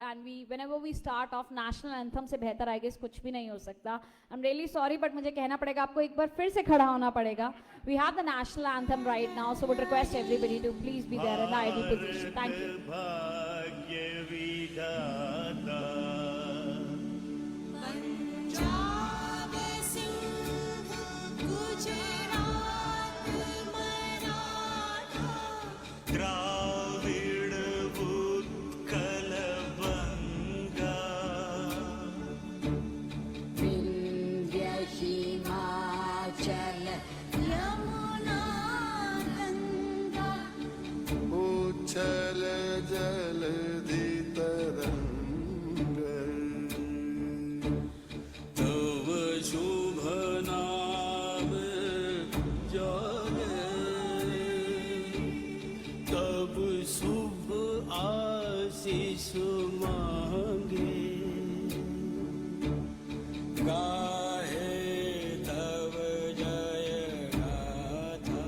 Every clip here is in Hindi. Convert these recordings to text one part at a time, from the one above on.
and whenever we start off national anthem से बेहतर I guess कुछ भी नहीं हो सकता. I'm really sorry but मुझे कहना पड़ेगा, आपको एक बार फिर से खड़ा होना पड़ेगा. We have the national anthem right now, so would request everybody to please be there in the ideal position. Thank you. उछल जलधि तरंग तव शुभ नाम जागे तब शुभ आशीष मांगे गाहे तव जय गाथा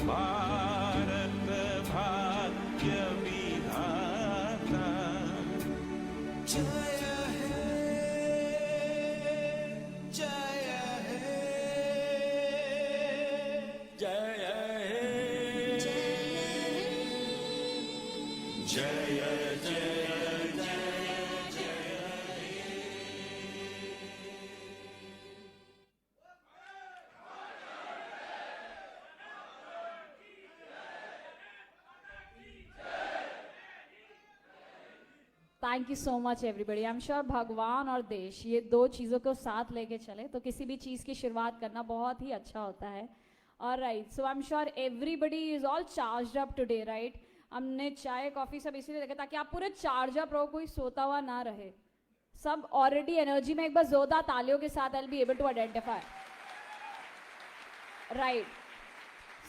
भारत भाग्य विधाता जय है जय है जय है जय जय thank you so much everybody. I am sure भगवान और देश, ये दो चीज़ों को साथ लेके चले तो किसी भी चीज़ की शुरुआत करना बहुत ही अच्छा होता है. और right, so I am sure everybody is all charged up today, right. हमने चाय कॉफ़ी सब इसीलिए रखा ताकि आप पूरे चार्ज अप रहो, कोई सोता हुआ ना रहे, सब ऑलरेडी एनर्जी में. एक बार जोरदार तालियों के साथ I will be able to identify. Right,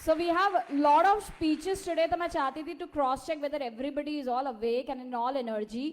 so we have lot of speeches today, तो मैं चाहती थी to cross check whether everybody is all awake and in all energy.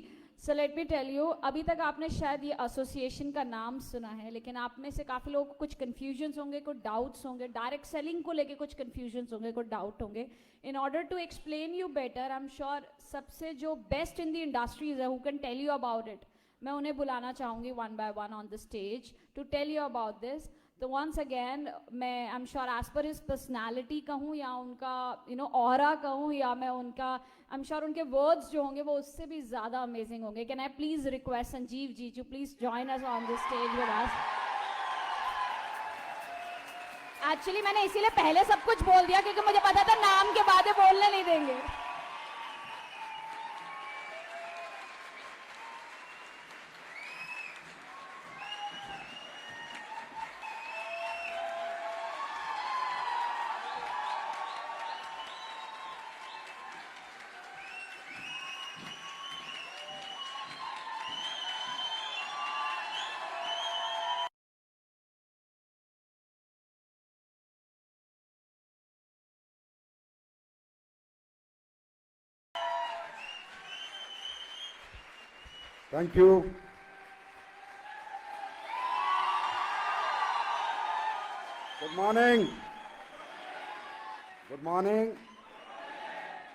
So let me tell you, अभी तक आपने शायद ये एसोसिएशन का नाम सुना है, लेकिन आप में से काफ़ी लोगों को कुछ कन्फ्यूजन्स होंगे, कुछ डाउट्स होंगे, डायरेक्ट सेलिंग को लेके कुछ कन्फ्यूजन्स होंगे, कुछ डाउट होंगे. In order to explain you better, I am sure सबसे जो बेस्ट इन द इंडस्ट्रीज है who can tell you about it, मैं उन्हें बुलाना चाहूँगी one by one on the stage to tell you about this. तो वंस अगेन मैं I am sure as per his personality कहूँ या उनका ऑरा कहूँ या मैं उनका आई एम श्योर उनके वर्ड्स जो होंगे वो उससे भी ज़्यादा अमेजिंग होंगे. Can I please request Sanjeev ji to please join us on this stage with us. Actually मैंने इसीलिए पहले सब कुछ बोल दिया क्योंकि मुझे पता था नाम के बाद बोलने नहीं देंगे. Thank you. Good morning. Good morning.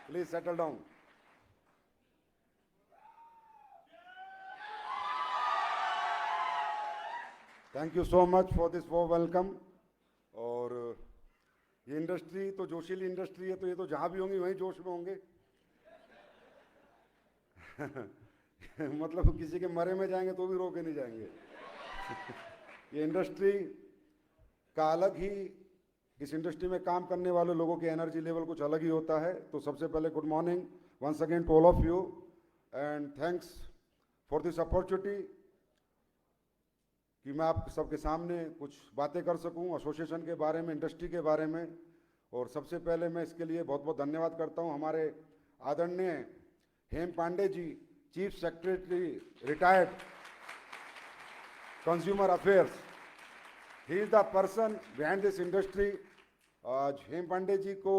Please settle down. Thank you so much for this warm welcome. और ये इंडस्ट्री तो जोशीली इंडस्ट्री है, तो ये तो जहाँ भी होंगी वहीं जोश में होंगे. मतलब किसी के मरे में जाएंगे तो भी रोके नहीं जाएंगे. ये इंडस्ट्री का अलग ही, इस इंडस्ट्री में काम करने वाले लोगों की एनर्जी लेवल कुछ अलग ही होता है. तो सबसे पहले good morning once again to all of you and thanks for this opportunity कि मैं आप सबके सामने कुछ बातें कर सकूं एसोसिएशन के बारे में, इंडस्ट्री के बारे में. और सबसे पहले मैं इसके लिए बहुत बहुत धन्यवाद करता हूं हमारे आदरणीय Hem Pande ji, chief secretary retired consumer affairs. He is the person behind this industry. आज हेम पांडे जी को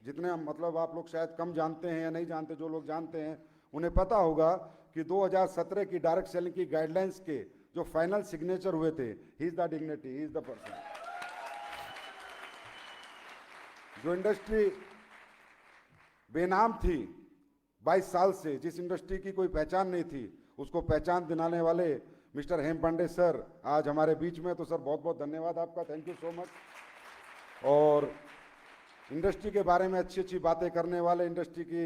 जितने मतलब आप लोग शायद कम जानते हैं या नहीं जानते, जो लोग जानते हैं उन्हें पता होगा कि 2017 की डायरेक्ट सेलिंग की गाइडलाइंस के जो फाइनल सिग्नेचर हुए थे, he is the dignity, he is the person. जो इंडस्ट्री बेनाम थी 22 साल से, जिस इंडस्ट्री की कोई पहचान नहीं थी, उसको पहचान दिलाने वाले मिस्टर हेम पांडे सर आज हमारे बीच में। तो सर बहुत बहुत धन्यवाद आपका, थैंक यू सो मच। और इंडस्ट्री के बारे में अच्छी अच्छी बातें करने वाले, इंडस्ट्री की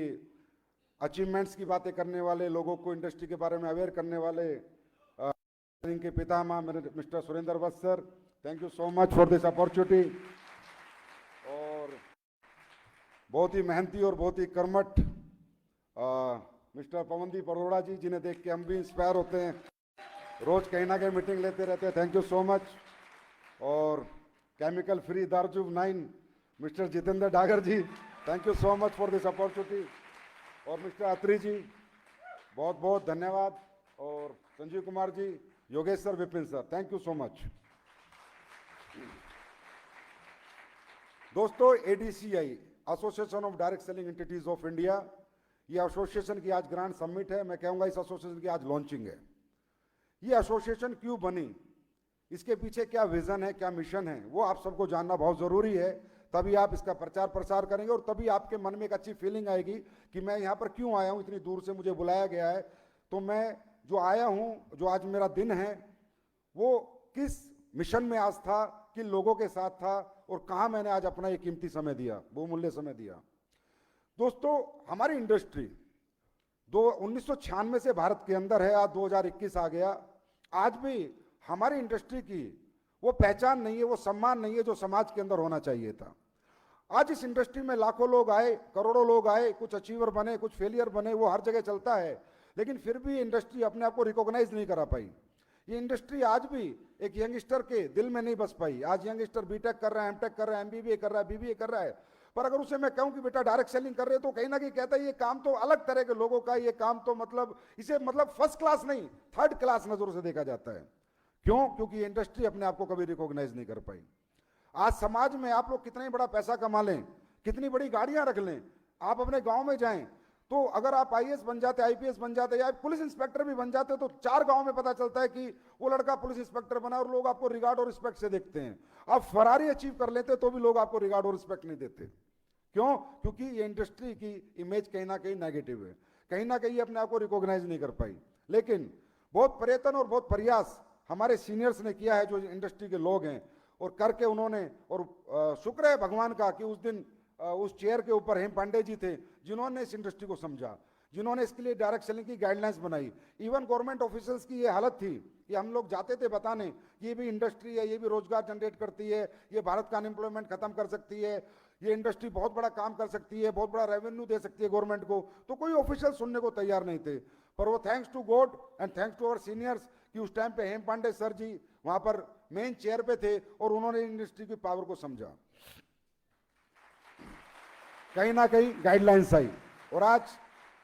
अचीवमेंट्स की बातें करने वाले, लोगों को इंडस्ट्री के बारे में अवेयर करने वाले इनके पितामह mister Surendra Vats sir, thank you so much for this opportunity. और बहुत ही मेहनती और बहुत ही कर्मठ मिस्टर पवनदीप अरोड़ा जी, जिन्हें देख के हम भी इंस्पायर होते हैं, रोज कहीं ना कहीं मीटिंग लेते रहते हैं, थैंक यू सो मच। और केमिकल फ्री दार्जुब 9 mister Jitendra Dagar ji, thank you so much for this opportunity. और मिस्टर अत्री जी, बहुत बहुत धन्यवाद। और Sanjeev Kumar ji, Yogesh sir, Vipin sir, thank you so much. दोस्तों, ADCI, association of direct selling entities of India, ये एसोसिएशन की आज ग्रैंड समिट है। मैं कहूंगा इस एसोसिएशन की आज लॉन्चिंग है। ये एसोसिएशन क्यों बनी, इसके पीछे क्या विजन है, क्या मिशन है, वो आप सबको जानना बहुत जरूरी है। तभी आप इसका प्रचार प्रसार करेंगे और तभी आपके मन में एक अच्छी फीलिंग आएगी कि मैं यहाँ पर क्यों आया हूँ, इतनी दूर से मुझे बुलाया गया है, तो मैं जो आया हूँ, जो आज मेरा दिन है, वो किस मिशन में आज था, किन लोगों के साथ था और कहाँ मैंने आज अपना एक कीमती समय दिया, बहुमूल्य समय दिया। दोस्तों, हमारी इंडस्ट्री 1996 से भारत के अंदर है, आज 2021 आ गया। आज भी हमारी इंडस्ट्री की वो पहचान नहीं है, वो सम्मान नहीं है जो समाज के अंदर होना चाहिए था। आज इस इंडस्ट्री में लाखों लोग आए, करोड़ों लोग आए, कुछ अचीवर बने, कुछ फेलियर बने, वो हर जगह चलता है, लेकिन फिर भी इंडस्ट्री अपने आप को रिकॉग्नाइज नहीं करा पाई। ये इंडस्ट्री आज भी एक यंगस्टर के दिल में नहीं बस पाई। आज यंगस्टर बीटेक कर रहा है, एमटेक कर रहा है, एमबीबीए कर रहा है, बीबीए कर रहा है, पर अगर उसे मैं कहूं कि बेटा डायरेक्ट सेलिंग कर रहे हो, तो कहीं ना कहीं कहता है ये काम तो अलग तरह के लोगों का, ये काम तो मतलब इसे मतलब फर्स्ट क्लास नहीं, थर्ड क्लास नजरों से देखा जाता है। क्यों? क्योंकि इंडस्ट्री अपने आप को कभी रिकॉग्नाइज नहीं कर पाई। आज समाज में आप लोग कितना ही बड़ा पैसा कमा लें, कितनी बड़ी गाड़ियां रख लें, आप अपने गांव में जाएं, तो अगर आप आईएएस बन जाते, आईपीएस बन जाते या पुलिस इंस्पेक्टर भी बन जाते, तो 4 गांव में पता चलता है कि वो लड़का पुलिस इंस्पेक्टर बना, और लोग आपको रिगार्ड और रिस्पेक्ट से देखते हैं। आप फरारी अचीव कर लेते तो भी लोग आपको रिगार्ड और रिस्पेक्ट नहीं देते। क्यों? क्योंकि ये इंडस्ट्री की इमेज कहीं ना कहीं नेगेटिव है, कहीं ना कहीं अपने आप को रिकॉग्नाइज नहीं कर पाई। लेकिन बहुत प्रयत्न और बहुत प्रयास हमारे सीनियर्स ने किया है, जो इंडस्ट्री के लोग हैं, और करके उन्होंने, और शुक्र है भगवान का कि उस दिन उस चेयर के ऊपर हेम पांडे जी थे, जिन्होंने इस इंडस्ट्री को समझा, जिन्होंने इसके लिए डायरेक्ट सेलिंग की गाइडलाइंस बनाई। इवन गवर्नमेंट ऑफिसर्स की ये हालत थी कि हम लोग जाते थे बताने, ये भी इंडस्ट्री है, ये भी रोजगार जनरेट करती है, ये भारत का अनएम्प्लॉयमेंट खत्म कर सकती है, ये इंडस्ट्री बहुत बड़ा काम कर सकती है, बहुत बड़ा रेवेन्यू दे सकती है गवर्नमेंट को, तो कोई ऑफिशियल सुनने को तैयार नहीं थे। पर वो thanks to God and thanks to our seniors कि उस टाइम पे हेम पांडे सर जी वहां पर मेन चेयर पे थे और उन्होंने इंडस्ट्री की पावर को समझा, कहीं ना कहीं गाइडलाइंस आई, और आज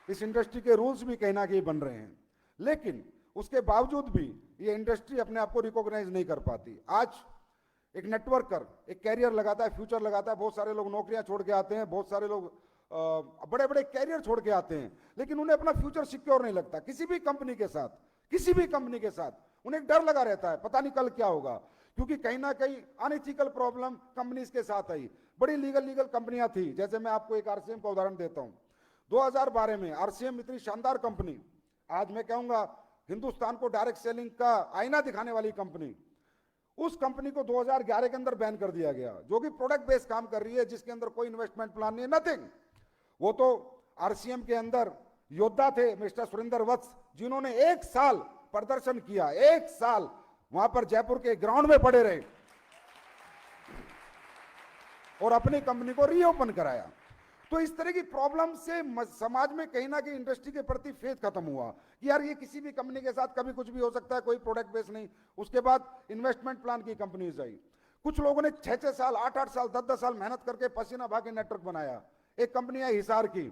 इस इंडस्ट्री के रूल्स भी कहीं ना कहीं बन रहे हैं। लेकिन उसके बावजूद भी ये इंडस्ट्री अपने आप को रिकॉग्नाइज नहीं कर पाती। आज एक नेटवर्कर एक कैरियर लगाता है, फ्यूचर लगाता है, बहुत सारे लोग नौकरियां छोड़ के आते हैं, बहुत सारे लोग बड़े बड़े कैरियर छोड़ के आते हैं, लेकिन उन्हें अपना फ्यूचर सिक्योर नहीं लगता। किसी भी कंपनी के साथ, किसी भी कंपनी के साथ उन्हें एक डर लगा रहता है, पता नहीं कल क्या होगा, क्योंकि कहीं ना कहीं अनइथिकल प्रॉब्लम कंपनीज के साथ आई। बड़ी लीगल कंपनियां थी, जैसे मैं आपको एक आरसीएम का उदाहरण देता हूं। 2012 में आरसीएम इतनी शानदार कंपनी, आज मैं कहूंगा हिंदुस्तान को डायरेक्ट सेलिंग का आईना दिखाने वाली कंपनी, उस कंपनी को 2011 के अंदर बैन कर दिया गया, जो कि प्रोडक्ट बेस्ड काम कर रही है, जिसके अंदर कोई इन्वेस्टमेंट प्लान नहीं है, नथिंग। वो तो आरसीएम के अंदर योद्धा थे मिस्टर सुरेंद्र वत्स, जिन्होंने 1 साल प्रदर्शन किया, 1 साल वहां पर जयपुर के ग्राउंड में पड़े रहे और अपनी कंपनी को रीओपन कराया। तो इस तरह की प्रॉब्लम से समाज में कहीं ना कहीं इंडस्ट्री के प्रति फेथ खत्म हुआ कि यार ये किसी भी कंपनी के साथ कभी कुछ भी हो सकता है, कोई प्रोडक्ट बेस नहीं। उसके बाद इन्वेस्टमेंट प्लान की कंपनीज आई, कुछ लोगों ने 6-6 साल, 8-8 साल, 10-10 साल मेहनत करके पसीना बहा के नेटवर्क बनाया। एक कंपनी है हिसार की,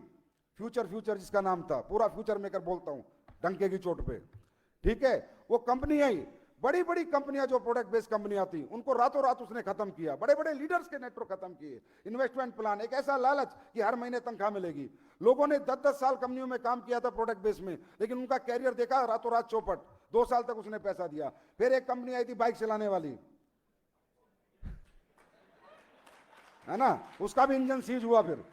फ्यूचर जिसका नाम था, पूरा फ्यूचर मेकर बोलता हूं डंके की चोट पे, ठीक है। वो कंपनी आई, बड़ी बड़ी कंपनियां जो प्रोडक्ट बेस्ड कंपनियां थी, उनको रातों रात उसने खत्म किया, बड़े बड़े लीडर्स के नेटवर्क खत्म किए। इन्वेस्टमेंट प्लान, एक ऐसा लालच कि हर महीने तनख्वाह मिलेगी। लोगों ने 10-10 साल कंपनियों में काम किया था प्रोडक्ट बेस में, लेकिन उनका कैरियर देखा रातों रात चौपट। 2 साल तक उसने पैसा दिया। फिर एक कंपनी आई थी बाइक चलाने वाली, है ना, उसका भी इंजन सीज हुआ। फिर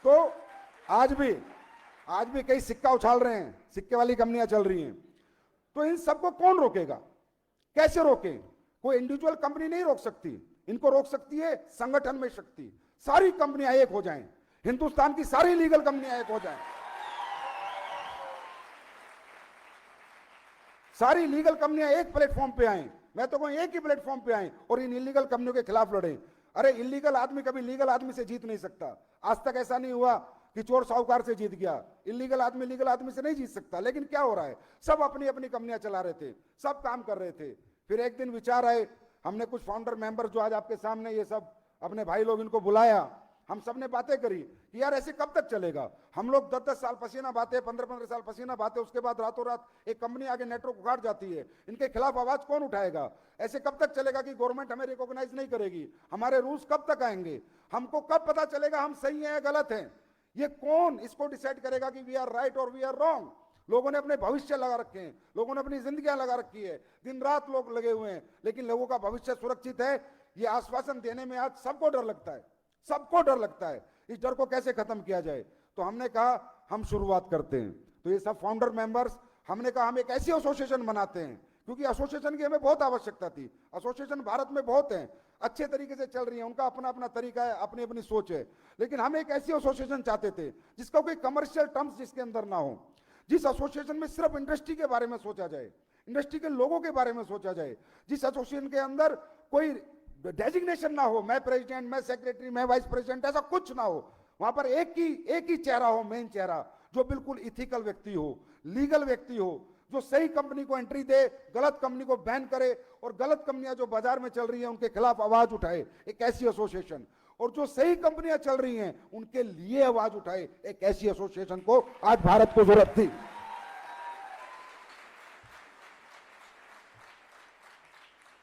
तो आज भी कई सिक्का उछाल रहे हैं, सिक्के वाली कंपनियां चल रही हैं। तो इन सबको कौन रोकेगा, कैसे रोके? कोई इंडिविजुअल कंपनी नहीं रोक सकती, इनको रोक सकती है संगठन में शक्ति। सारी कंपनियां एक हो जाएं, हिंदुस्तान की सारी लीगल कंपनियां एक हो जाएं, सारी लीगल कंपनियां एक प्लेटफॉर्म पे आए। मैं तो कहूं एक ही प्लेटफॉर्म पे आए और इन इलीगल कंपनियों के खिलाफ लड़े। अरे इलीगल आदमी कभी लीगल आदमी से जीत नहीं सकता। आज तक ऐसा नहीं हुआ कि चोर साहूकार से जीत गया। इलीगल आदमी लीगल आदमी से नहीं जीत सकता। लेकिन क्या हो रहा है, सब अपनी अपनी कंपनियां चला रहे थे, सब काम कर रहे थे। फिर एक दिन विचार आए, हमने कुछ फाउंडर मेंबर जो आज आपके सामने ये सब अपने भाई लोग, इनको बुलाया, हम सब ने बातें करी कि यार ऐसे कब तक चलेगा। हम लोग 10-10 साल पसीना बहाते, 15-15 साल पसीना बहाते, उसके बाद रातों रात एक कंपनी आगे नेटवर्क उखाड़ जाती है। इनके खिलाफ आवाज कौन उठाएगा? ऐसे कब तक चलेगा कि गवर्नमेंट हमें रिकॉग्नाइज नहीं करेगी? हमारे रूल्स कब तक आएंगे? हमको कब पता चलेगा हम सही हैं या गलत हैं? ये कौन इसको डिसाइड करेगा कि वी आर राइट और वी आर रॉन्ग? लोगों ने अपने भविष्य लगा रखे हैं, लोगों ने अपनी जिंदगियां लगा रखी है, दिन रात लोग लगे हुए हैं, लेकिन लोगों का भविष्य सुरक्षित है, ये आश्वासन देने में आज सबको डर लगता है, सबको डर लगता है। इस डर को कैसे खत्म किया जाए? तो हमने कहा हम शुरुआत करते हैं। तो ये सब फाउंडर मेंबर्स, हमने कहा हम एक ऐसी एसोसिएशन बनाते हैं, क्योंकि एसोसिएशन की हमें बहुत आवश्यकता थी। एसोसिएशन भारत में बहुत हैं, अच्छे तरीके से चल रही है, उनका अपना अपना तरीका है, अपनी अपनी सोच है, लेकिन हम एक ऐसी एसोसिएशन चाहते थे जिसका कोई कमर्शियल टर्म्स जिसके अंदर ना हो, जिस एसोसिएशन में सिर्फ इंडस्ट्री के बारे में सोचा जाए, इंडस्ट्री के लोगों के बारे में सोचा जाए, जिस एसोसिएशन के अंदर कोई डेजिग्नेशन ना हो, मैं प्रेसिडेंट, मैं सेक्रेटरी, मैं वाइस प्रेसिडेंट, ऐसा कुछ ना हो। वहां पर एक ही चेहरा हो, मेन चेहरा, जो बिल्कुल इथिकल व्यक्ति हो, लीगल व्यक्ति हो, जो सही कंपनी को एंट्री दे, गलत कंपनी को बैन करे, और गलत कंपनियां जो बाजार में चल रही हैं उनके खिलाफ आवाज उठाए, एक ऐसी एसोसिएशन। और जो सही कंपनियां चल रही हैं उनके लिए आवाज उठाए, एक ऐसी एसोसिएशन को आज भारत को जरूरत थी।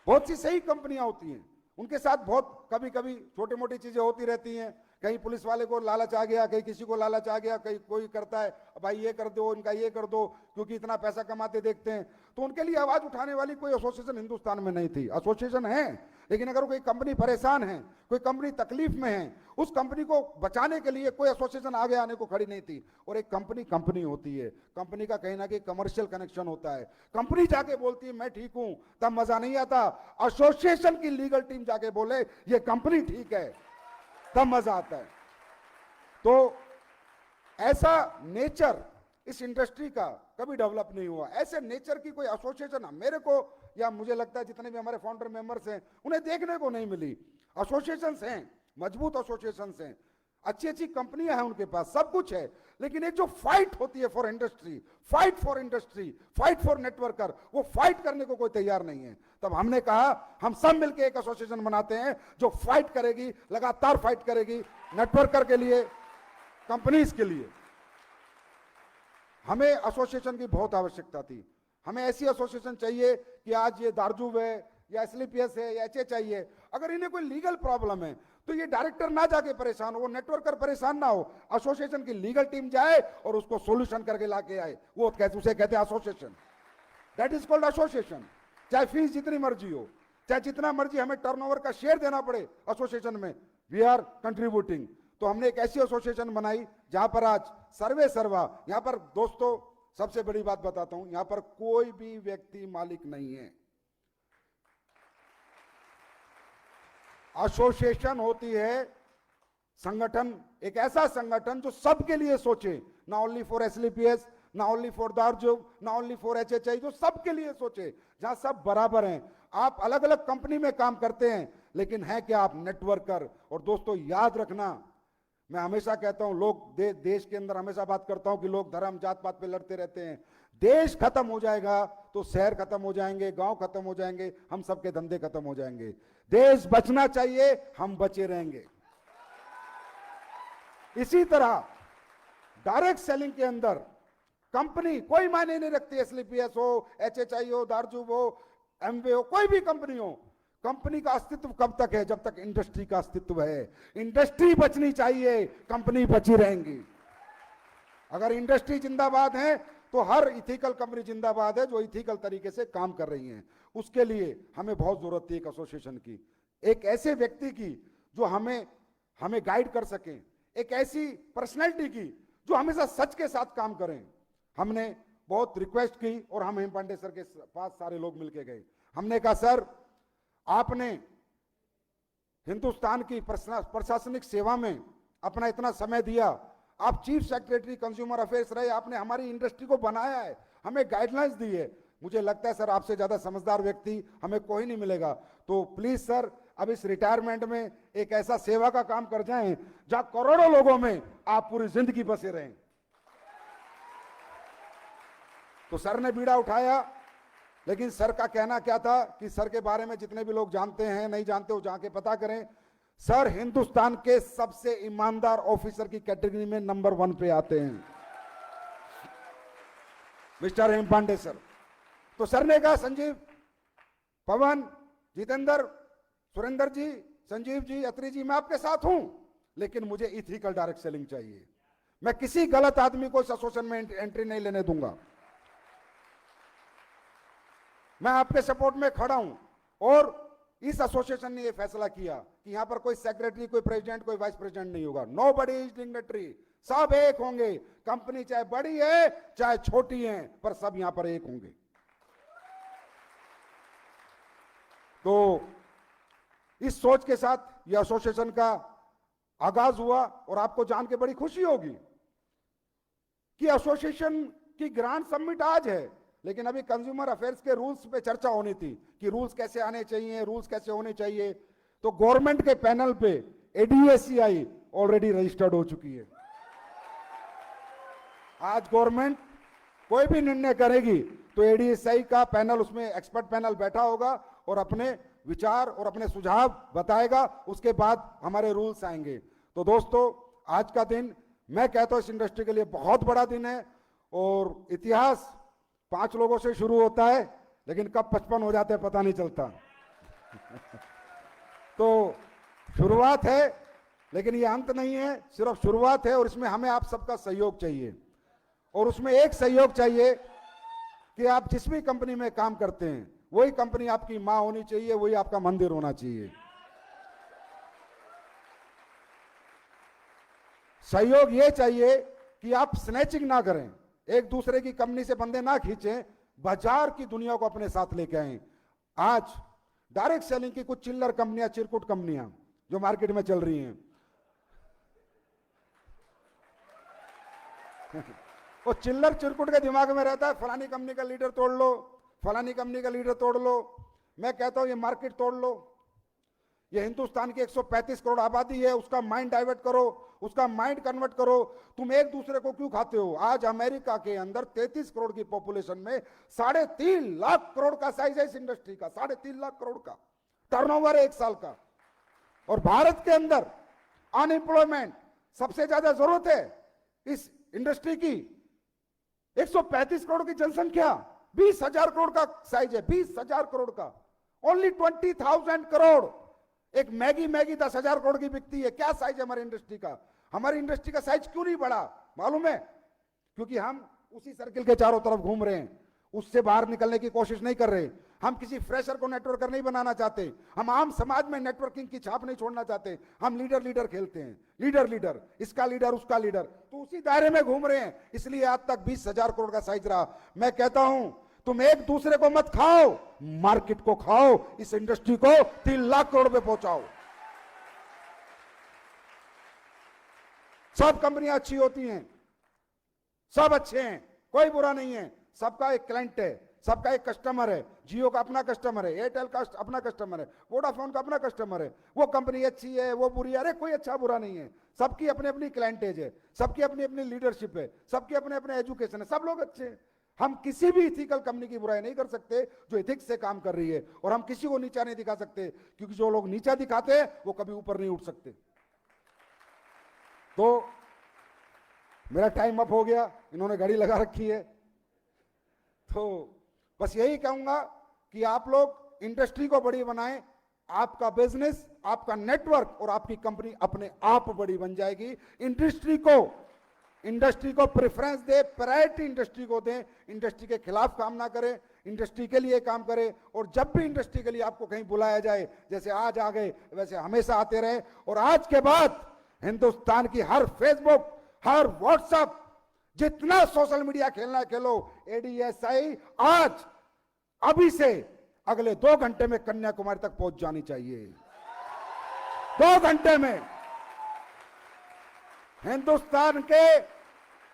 बहुत सी सही कंपनियां होती हैं, उनके साथ बहुत कभी कभी छोटी मोटी चीजें होती रहती हैं। कहीं पुलिस वाले को लालच आ गया, कहीं किसी को लालच आ गया, कहीं कोई करता है भाई ये कर दो, इनका ये कर दो, क्योंकि इतना पैसा कमाते देखते हैं। तो उनके लिए आवाज उठाने वाली कोई एसोसिएशन हिंदुस्तान में नहीं थी। एसोसिएशन है, लेकिन अगर कोई कंपनी परेशान है, कोई कंपनी तकलीफ में है, उस कंपनी को बचाने के लिए कोई एसोसिएशन आगे आने को खड़ी नहीं थी। और एक कंपनी होती है, कंपनी का कहीं ना कहीं कमर्शियल कनेक्शन होता है। कंपनी जाके बोलती है मैं ठीक हूं, तब मजा नहीं आता। एसोसिएशन की लीगल टीम जाके बोले ये कंपनी ठीक है, तब मजा आता है। तो ऐसा नेचर इस इंडस्ट्री का कभी डेवलप नहीं हुआ। ऐसे नेचर की कोई एसोसिएशन मेरे को, या मुझे लगता है जितने भी हमारे फाउंडर मेंबर्स हैं, उन्हें देखने को नहीं मिली। एसोसिएशंस हैं, मजबूत एसोसिएशंस हैं, अच्छी अच्छी कंपनियां हैं उनके पास, सब कुछ है, लेकिन एक जो फाइट होती है for industry, fight for networker, वो फाइट करने को कोई तैयार नहीं है। तब हमने कहा हम सब मिलकर एक एसोसिएशन बनाते हैं जो फाइट करेगी, लगातार फाइट करेगी नेटवर्कर के लिए, कंपनीज के लिए। हमें एसोसिएशन की बहुत आवश्यकता थी। हमें ऐसी एसोसिएशन चाहिए कि आज ये दारजूब है या एसलीपीएस है या एचएचआई है, अगर इन्हें कोई लीगल प्रॉब्लम है तो ये डायरेक्टर ना जाके परेशान हो, वो नेटवर्कर परेशान ना हो, एसोसिएशन की लीगल टीम जाए और उसको सॉल्यूशन करके लाके आए। वो उसे कहते हैं association, that is called association. चाहे फीस जितनी मर्जी हो, चाहे जितना मर्जी हमें टर्नओवर का शेयर देना पड़े एसोसिएशन में, वी आर कंट्रीब्यूटिंग। तो हमने एक ऐसी एसोसिएशन बनाई जहां पर आज सर्वे सर्वा, यहां पर दोस्तों सबसे बड़ी बात बताता हूं, यहां पर कोई भी व्यक्ति मालिक नहीं है। एसोसिएशन होती है संगठन, एक ऐसा संगठन जो सबके लिए सोचे, ना ओनली फॉर एसलीपीएस, ना ओनली फॉर दारजूब, ना ओनली फॉर एचएचआई, जो सबके लिए सोचे, जहां सब बराबर हैं। आप अलग अलग कंपनी में काम करते हैं, लेकिन है क्या आप नेटवर्कर। और दोस्तों याद रखना, मैं हमेशा कहता हूं, लोग देश के अंदर हमेशा बात करता हूं कि लोग धर्म जात पात पे लड़ते रहते हैं। देश खत्म हो जाएगा तो शहर खत्म हो जाएंगे, गांव खत्म हो जाएंगे, हम सबके धंधे खत्म हो जाएंगे। देश बचना चाहिए, हम बचे रहेंगे। इसी तरह डायरेक्ट सेलिंग के अंदर कंपनी कोई मायने नहीं रखती, एसलीपीएस हो, एचएचआई हो, दारजूब हो, एमवे हो, कोई भी कंपनी हो। कंपनी का अस्तित्व कब तक है? जब तक इंडस्ट्री का अस्तित्व है। इंडस्ट्री बचनी चाहिए, कंपनी बची रहेंगी। अगर इंडस्ट्री जिंदाबाद है तो हर इथिकल कंपनी जिंदाबाद है जो इथिकल तरीके से काम कर रही हैं। उसके लिए हमें बहुत जरूरत थी एक एसोसिएशन की, एक ऐसे व्यक्ति की जो हमें गाइड कर सके, एक ऐसी पर्सनैलिटी की जो हमेशा सच के साथ काम करें। हमने बहुत रिक्वेस्ट की और हम हेम पांडे सर के पास सारे लोग मिलके गए। हमने कहा सर, आपने हिंदुस्तान की प्रशासनिक सेवा में अपना इतना समय दिया, आप चीफ सेक्रेटरी कंज्यूमर अफेयर्स रहे, आपने हमारी इंडस्ट्री को बनाया है, हमें गाइडलाइंस दी है। मुझे लगता है सर आपसे ज्यादा समझदार व्यक्ति हमें कोई नहीं मिलेगा, तो प्लीज सर अब इस रिटायरमेंट में एक ऐसा सेवा का काम कर जाएं जहां करोड़ों लोगों में आप पूरी जिंदगी बसे रहें। तो सर ने बीड़ा उठाया, लेकिन सर का कहना क्या था कि सर के बारे में जितने भी लोग जानते हैं नहीं जानते हो जाके पता करें। सर हिंदुस्तान के सबसे ईमानदार ऑफिसर की कैटेगरी में नंबर 1 पे आते हैं, मिस्टर हेम पांडे सर। तो सर ने कहा संजीव, पवन, जितेंद्र, सुरेंद्र जी, संजीव जी, अत्री जी, मैं आपके साथ हूं, लेकिन मुझे इथिकल डायरेक्ट सेलिंग चाहिए। मैं किसी गलत आदमी को इस एसोसिएशन में एंट्री नहीं लेने दूंगा। मैं आपके सपोर्ट में खड़ा हूं। और इस एसोसिएशन ने यह फैसला किया कि यहां पर कोई सेक्रेटरी, कोई प्रेसिडेंट, कोई वाइस प्रेसिडेंट नहीं होगा। नोबडी इज डिग्नेटरी, सब एक होंगे। कंपनी चाहे बड़ी है चाहे छोटी है, पर सब यहां पर एक होंगे। तो इस सोच के साथ यह एसोसिएशन का आगाज हुआ। और आपको जान के बड़ी खुशी होगी कि एसोसिएशन की ग्रांड समिट आज है, लेकिन अभी कंज्यूमर अफेयर्स के रूल्स पे चर्चा होनी थी कि रूल्स कैसे आने चाहिए, रूल्स कैसे होने चाहिए। तो गवर्नमेंट के पैनल पे एडीएसीआई ऑलरेडी रजिस्टर्ड हो चुकी है। आज गवर्नमेंट कोई भी निर्णय करेगी तो एडीएसीआई का पैनल, उसमें एक्सपर्ट पैनल बैठा होगा और अपने विचार और अपने सुझाव बताएगा। उसके बाद हमारे रूल्स आएंगे। तो दोस्तों, आज का दिन मैं कहता हूं इस इंडस्ट्री के लिए बहुत बड़ा दिन है। और इतिहास 5 लोगों से शुरू होता है, लेकिन कब 55 हो जाते हैं पता नहीं चलता। तो शुरुआत है, लेकिन ये अंत नहीं है, सिर्फ शुरुआत है। और इसमें हमें आप सबका सहयोग चाहिए। और उसमें एक सहयोग चाहिए कि आप जिस भी कंपनी में काम करते हैं, वही कंपनी आपकी मां होनी चाहिए, वही आपका मंदिर होना चाहिए। सहयोग ये चाहिए कि आप स्नैचिंग ना करें, एक दूसरे की कंपनी से बंदे ना खींचें, बाजार की दुनिया को अपने साथ लेके आए। आज डायरेक्ट सेलिंग की कुछ चिल्लर कंपनियां, चिरकुट कंपनियां जो मार्केट में चल रही हैं, वो चिल्लर चिरकुट के दिमाग में रहता है फलानी कंपनी का लीडर तोड़ लो, फलानी कंपनी का लीडर तोड़ लो। मैं कहता हूं ये मार्केट तोड़ लो। ये हिंदुस्तान की 135 करोड़ आबादी है, उसका माइंड डाइवर्ट करो, उसका माइंड कन्वर्ट करो। तुम एक दूसरे को क्यों खाते हो? आज अमेरिका के अंदर 33 करोड़ की पॉपुलेशन में 3.5 लाख करोड़ का साइज है इस इंडस्ट्री का, 3.5 लाख करोड़ का टर्नओवर है 1 साल का। और भारत के अंदर अनएम्प्लॉयमेंट सबसे ज्यादा जरूरत है इस इंडस्ट्री की। 135 करोड़ की जनसंख्या, 20,000 करोड़ का साइज है, 20,000 करोड़ का। ओनली 20,000 करोड़। एक मैगी 10,000 करोड़ की बिकती है। क्या साइज है हमारी इंडस्ट्री का? हमारी इंडस्ट्री का साइज क्यों नहीं बढ़ा मालूम है? क्योंकि हम उसी सर्किल के चारों तरफ घूम रहे हैं, उससे बाहर निकलने की कोशिश नहीं कर रहे। हम किसी फ्रेशर को नेटवर्कर नहीं बनाना चाहते, हम आम समाज में नेटवर्किंग की छाप नहीं छोड़ना चाहते। हम लीडर खेलते हैं, लीडर, इसका लीडर, उसका लीडर, तो उसी दायरे में घूम रहे हैं। इसलिए आज तक 20,000 करोड़ का साइज रहा। मैं कहता हूं तुम एक दूसरे को मत खाओ, मार्केट को खाओ, इस इंडस्ट्री को 3 लाख करोड़ पे पहुंचाओ। सब कंपनियां अच्छी होती हैं, सब अच्छे हैं, कोई बुरा नहीं है। सबका एक क्लाइंट है, सबका एक कस्टमर है। जियो का अपना कस्टमर है, एयरटेल का अपना कस्टमर है, वोडाफोन का अपना कस्टमर है। वो कंपनी अच्छी है, वो बुरी है, अरे कोई अच्छा बुरा नहीं है। सबकी अपनी अपनी क्लाइंटेज है, सबकी अपनी अपनी लीडरशिप है, सबके अपने अपने एजुकेशन है, सब लोग अच्छे हैं। हम किसी भी इथिकल कंपनी की बुराई नहीं कर सकते जो इथिक्स से काम कर रही है। और हम किसी को नीचा नहीं दिखा सकते, क्योंकि जो लोग नीचा दिखाते हैं वो कभी ऊपर नहीं उठ सकते। तो मेरा टाइम अप हो गया, इन्होंने घड़ी लगा रखी है। तो बस यही कहूंगा कि आप लोग इंडस्ट्री को बड़ी बनाएं। आपका बिजनेस, आपका नेटवर्क और आपकी कंपनी अपने आप बड़ी बन जाएगी। इंडस्ट्री को इंडस्ट्री को प्रेफरेंस दे, प्रायोरिटी इंडस्ट्री को दें, इंडस्ट्री के खिलाफ काम ना करें, इंडस्ट्री के लिए काम करें। और जब भी इंडस्ट्री के लिए आपको कहीं बुलाया जाए, जैसे आज आ गए वैसे हमेशा आते रहे। और आज के बाद हिंदुस्तान की हर फेसबुक, हर व्हाट्सएप, जितना सोशल मीडिया खेलना खेलो। ADSI आज अभी से अगले 2 घंटे में कन्याकुमारी तक पहुंच जानी चाहिए। 2 घंटे में हिंदुस्तान के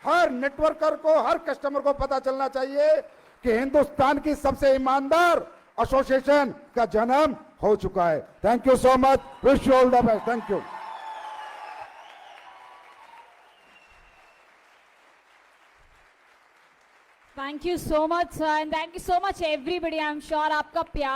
हर नेटवर्कर को, हर कस्टमर को पता चलना चाहिए कि हिंदुस्तान की सबसे ईमानदार एसोसिएशन का जन्म हो चुका है। Thank you so much, wish you all the best. Thank you. Thank you so much sir, and thank you so much everybody. I am sure आपका प्यार